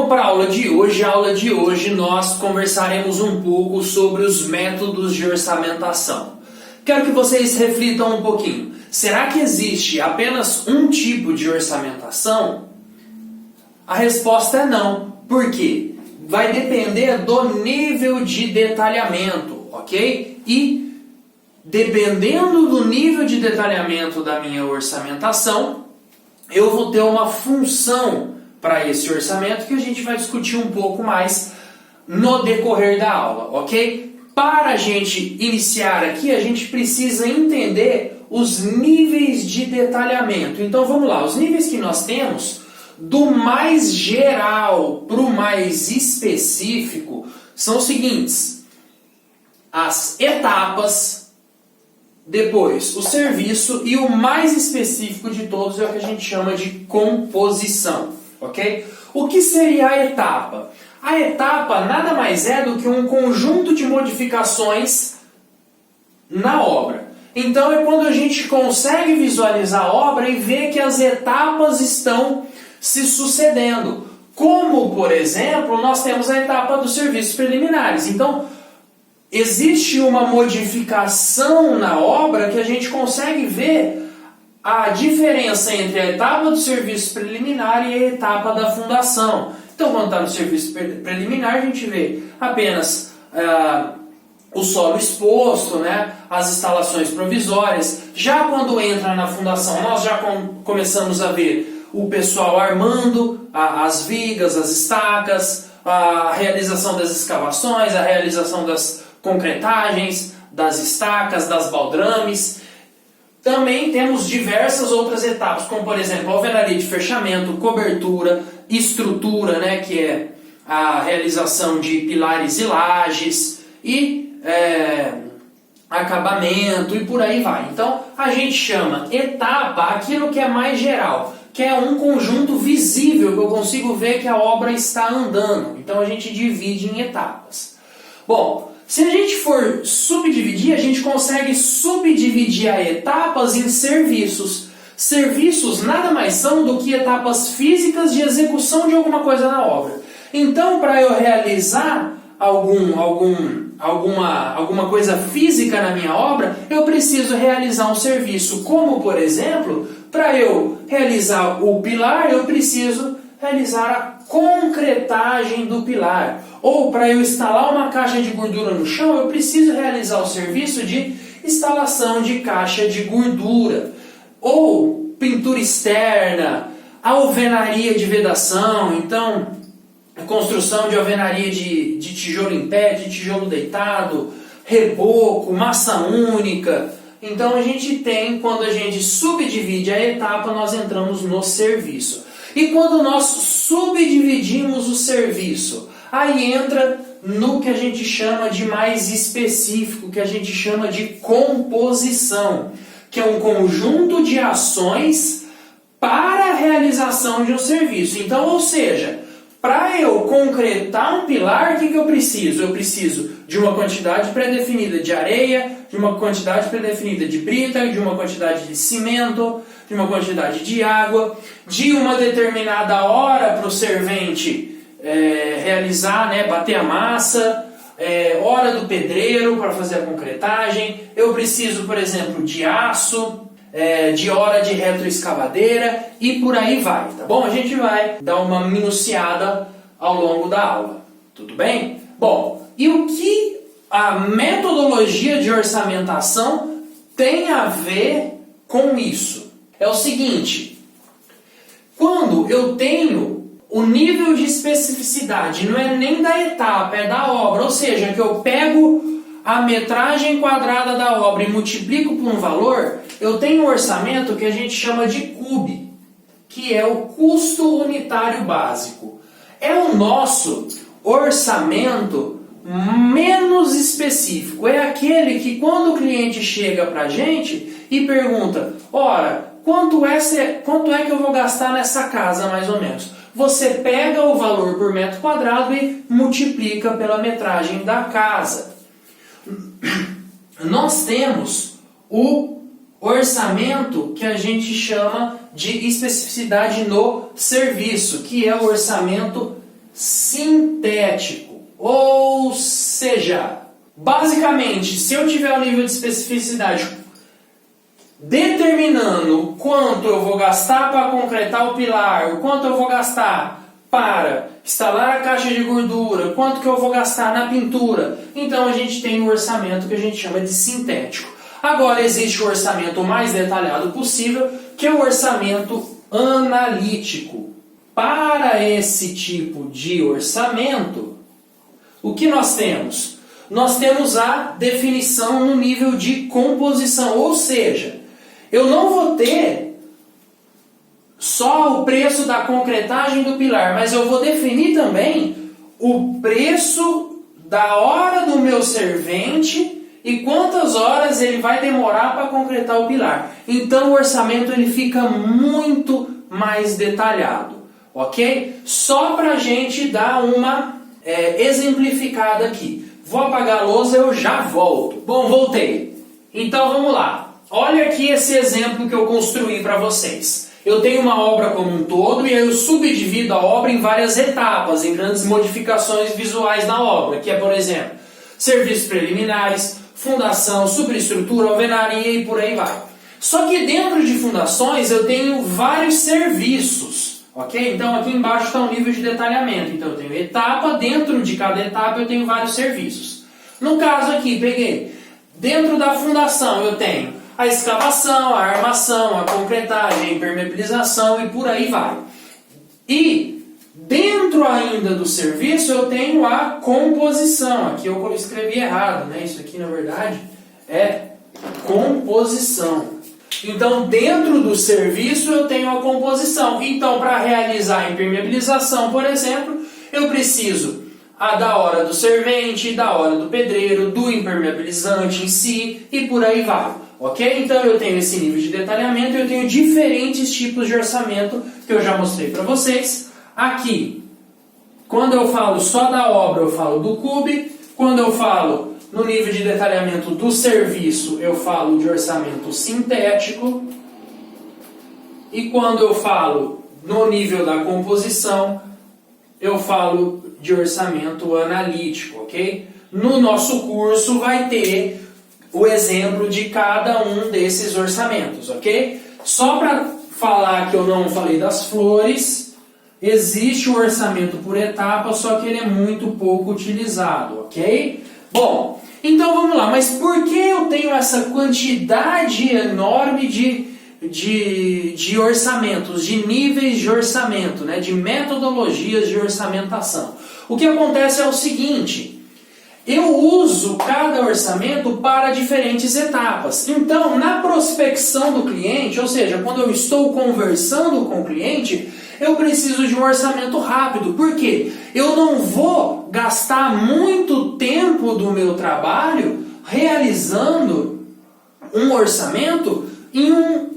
Então, para a aula de hoje, nós conversaremos um pouco sobre os métodos de orçamentação. Quero que vocês reflitam um pouquinho. Será que existe apenas um tipo de orçamentação? A resposta é não. Por quê? Vai depender do nível de detalhamento, ok? E dependendo do nível de detalhamento da minha orçamentação, eu vou ter uma função para esse orçamento que a gente vai discutir um pouco mais no decorrer da aula, ok? Para a gente iniciar aqui, a gente precisa entender os níveis de detalhamento. Então vamos lá, os níveis que nós temos, do mais geral para o mais específico, são os seguintes: as etapas, depois o serviço e o mais específico de todos é o que a gente chama de composição, ok? O que seria a etapa? A etapa nada mais é do que um conjunto de modificações na obra. Então é quando a gente consegue visualizar a obra e ver que as etapas estão se sucedendo. Como, por exemplo, nós temos a etapa dos serviços preliminares. Então, existe uma modificação na obra que a gente consegue ver a diferença entre a etapa do serviço preliminar e a etapa da fundação. Então, quando está no serviço preliminar, a gente vê apenas o solo exposto, né, as instalações provisórias. Já quando entra na fundação, nós já começamos a ver o pessoal armando as vigas, as estacas, a realização das escavações, a realização das concretagens, das estacas, das baldrames. Também temos diversas outras etapas, como por exemplo a alvenaria de fechamento, cobertura, estrutura, né, que é a realização de pilares e lajes, e acabamento e por aí vai. Então a gente chama etapa aquilo que é mais geral, que é um conjunto visível, que eu consigo ver que a obra está andando. Então a gente divide em etapas. Bom, se a gente for subdividir, a gente consegue subdividir a etapas em serviços. Serviços nada mais são do que etapas físicas de execução de alguma coisa na obra. Então, para eu realizar alguma coisa física na minha obra, eu preciso realizar um serviço, como por exemplo, para eu realizar o pilar, eu preciso realizar a concretagem do pilar. Ou para eu instalar uma caixa de gordura no chão, eu preciso realizar o serviço de instalação de caixa de gordura. Ou pintura externa, alvenaria de vedação, então a construção de alvenaria de tijolo em pé, de tijolo deitado, reboco, massa única. Então a gente tem, quando a gente subdivide a etapa, nós entramos no serviço. E quando nós subdividimos o serviço, aí entra no que a gente chama de mais específico, que a gente chama de composição, que é um conjunto de ações para a realização de um serviço. Então, ou seja, para eu concretar um pilar, o que eu preciso? Eu preciso de uma quantidade pré-definida de areia, de uma quantidade pré-definida de brita, de uma quantidade de cimento, de uma quantidade de água, de uma determinada hora para o servente realizar, né, bater a massa, hora do pedreiro para fazer a concretagem. Eu preciso, por exemplo, de aço, de hora de retroescavadeira e por aí vai, tá bom? A gente vai dar uma minuciada ao longo da aula, tudo bem? Bom, e o que a metodologia de orçamentação tem a ver com isso? É o seguinte: quando eu tenho o nível de especificidade, não é nem da etapa, é da obra, ou seja, que eu pego a metragem quadrada da obra e multiplico por um valor, eu tenho um orçamento que a gente chama de CUB, que é o custo unitário básico. É o nosso orçamento menos específico. É aquele que quando o cliente chega para a gente e pergunta: ora, quanto é que eu vou gastar nessa casa mais ou menos? Você pega o valor por metro quadrado e multiplica pela metragem da casa. Nós temos o orçamento que a gente chama de especificidade no serviço, que é o orçamento sintético. Ou seja, basicamente, se eu tiver o nível de especificidade determinando quanto eu vou gastar para concretar o pilar, o quanto eu vou gastar para instalar a caixa de gordura, quanto que eu vou gastar na pintura, então a gente tem um orçamento que a gente chama de sintético. Agora existe o orçamento mais detalhado possível, que é o orçamento analítico. Para esse tipo de orçamento, o que nós temos? Nós temos a definição no nível de composição, ou seja, eu não vou ter só o preço da concretagem do pilar, mas eu vou definir também o preço da hora do meu servente e quantas horas ele vai demorar para concretar o pilar. Então o orçamento ele fica muito mais detalhado, ok? Só para a gente dar uma exemplificada aqui. Vou apagar a lousa, eu já volto. Bom, voltei. Então vamos lá. Olha aqui esse exemplo que eu construí para vocês. Eu tenho uma obra como um todo e eu subdivido a obra em várias etapas, em grandes modificações visuais na obra, que é, por exemplo, serviços preliminares, fundação, superestrutura, alvenaria e por aí vai. Só que dentro de fundações eu tenho vários serviços, ok? Então aqui embaixo está o nível de detalhamento. Então eu tenho etapa, dentro de cada etapa eu tenho vários serviços. No caso aqui, peguei, dentro da fundação eu tenho a escavação, a armação, a concretagem, a impermeabilização e por aí vai. E dentro ainda do serviço eu tenho a composição. Aqui eu escrevi errado, né? Isso aqui na verdade é composição. Então dentro do serviço eu tenho a composição. Então para realizar a impermeabilização, por exemplo, eu preciso da hora do servente, da hora do pedreiro, do impermeabilizante em si e por aí vai. Ok? Então eu tenho esse nível de detalhamento e eu tenho diferentes tipos de orçamento que eu já mostrei para vocês. Aqui, quando eu falo só da obra, eu falo do CUB. Quando eu falo no nível de detalhamento do serviço, eu falo de orçamento sintético. E quando eu falo no nível da composição, eu falo de orçamento analítico, ok? No nosso curso vai ter o exemplo de cada um desses orçamentos, ok? Só para falar que eu não falei das flores, existe o orçamento por etapa, só que ele é muito pouco utilizado, ok? Bom, então vamos lá, mas por que eu tenho essa quantidade enorme de orçamentos, de níveis de orçamento, né, de metodologias de orçamentação? O que acontece é o seguinte: eu uso cada orçamento para diferentes etapas. Então, na prospecção do cliente, ou seja, quando eu estou conversando com o cliente, eu preciso de um orçamento rápido. Por quê? Eu não vou gastar muito tempo do meu trabalho realizando um orçamento em um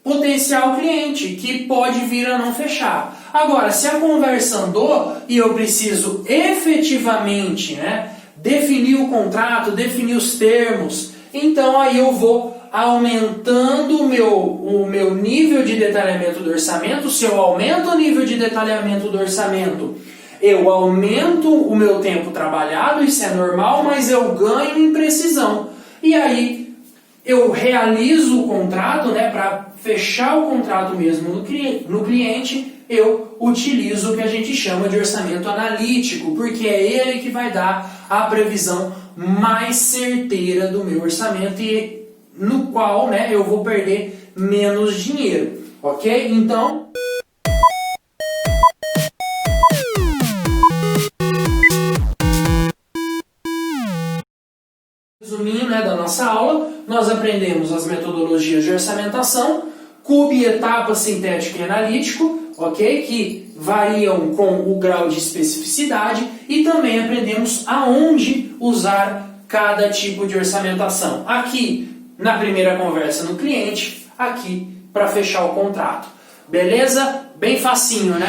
potencial cliente que pode vir a não fechar. Agora, se a conversa andou e eu preciso efetivamente, definir o contrato, definir os termos, então aí eu vou aumentando o meu nível de detalhamento do orçamento. Se eu aumento o nível de detalhamento do orçamento, eu aumento o meu tempo trabalhado, isso é normal, mas eu ganho em precisão. E aí eu realizo o contrato, para fechar o contrato mesmo no cliente, eu utilizo o que a gente chama de orçamento analítico, porque é ele que vai dar a previsão mais certeira do meu orçamento e no qual eu vou perder menos dinheiro, ok? Então, resumindo da nossa aula, nós aprendemos as metodologias de orçamentação, CUB, etapa, sintético e analítico, ok? Que variam com o grau de especificidade, e também aprendemos aonde usar cada tipo de orçamentação. Aqui na primeira conversa no cliente, aqui para fechar o contrato. Beleza? Bem facinho, né?